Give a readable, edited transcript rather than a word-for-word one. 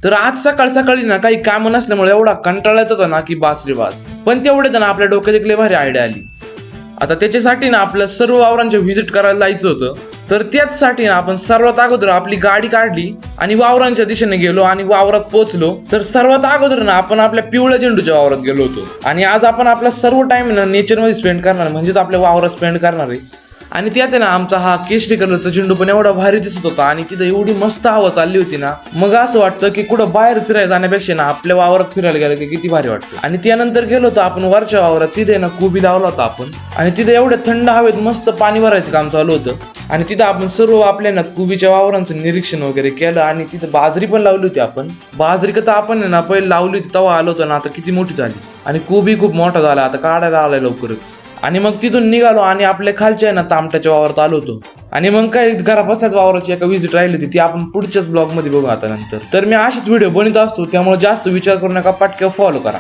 तर आज सकाळ सकाळी ना काही काम नसल्यामुळे एवढा कंटाळायचा होता ना की बास रे बास. पण तेवढे ना आपल्या डोक्यात एक लय भारी आयडिया आली. आता त्याच्यासाठी ना आपल्या सर्व वावरांचे व्हिजिट करायला जायचं होतं. तर त्याचसाठी ना आपण सर्वात अगोदर आपली गाडी काढली आणि वावरांच्या दिशेने गेलो आणि वावरात पोहोचलो. तर सर्वात अगोदर ना आपण आपल्या पिवळ्या झेंडूच्या वावरात गेलो होतो. आणि आज आपण आपला सर्व टाइम ना नेचरमध्ये स्पेंड करणार, म्हणजेच आपल्या वावरात स्पेंड करणार आहे. आणि त्यात ना आमचा हा केशरी कलरचा झेंडू पण एवढा भारी दिसत होता आणि तिथं एवढी मस्त हवा चालली होती ना, मग असं वाटतं की कुठं बाहेर फिरायला जाण्यापेक्षा ना आपल्या वावरात फिरायला गेलं की किती भारी वाटतं. आणि त्यानंतर गेलो होतो आपण वरच्या वावरात, तिथे ना कोबी लावला होता आपण. आणि तिथे एवढ्या थंड हवेत मस्त पाणी भरायचं काम चालू होतं. आणि तिथं आपण सर्व आपल्या ना कोबीच्या वावरांचं निरीक्षण वगैरे केलं. आणि तिथं बाजरी पण लावली होती आपण. बाजरी तर आपण ना पहिले लावली होती तेव्हा आलो होतो ना, आता किती मोठी झाली. आणि कोबी खूप मोठा झाला, आता काढायला आलाय लवकरच. आणि मग तिथून निघालो आणि आपल्या खालच्या ना तामट्याच्या वावरात आलो होतो. आणि मग काय घरापासल्याच वावराची एका व्हिजिट राहिली होती, ती आपण पुढच्याच ब्लॉग मध्ये बघू आता नंतर. तर मी अशीच व्हिडिओ बनवत असतो, त्यामुळे जास्त विचार करू नका, पटकन फॉलो करा.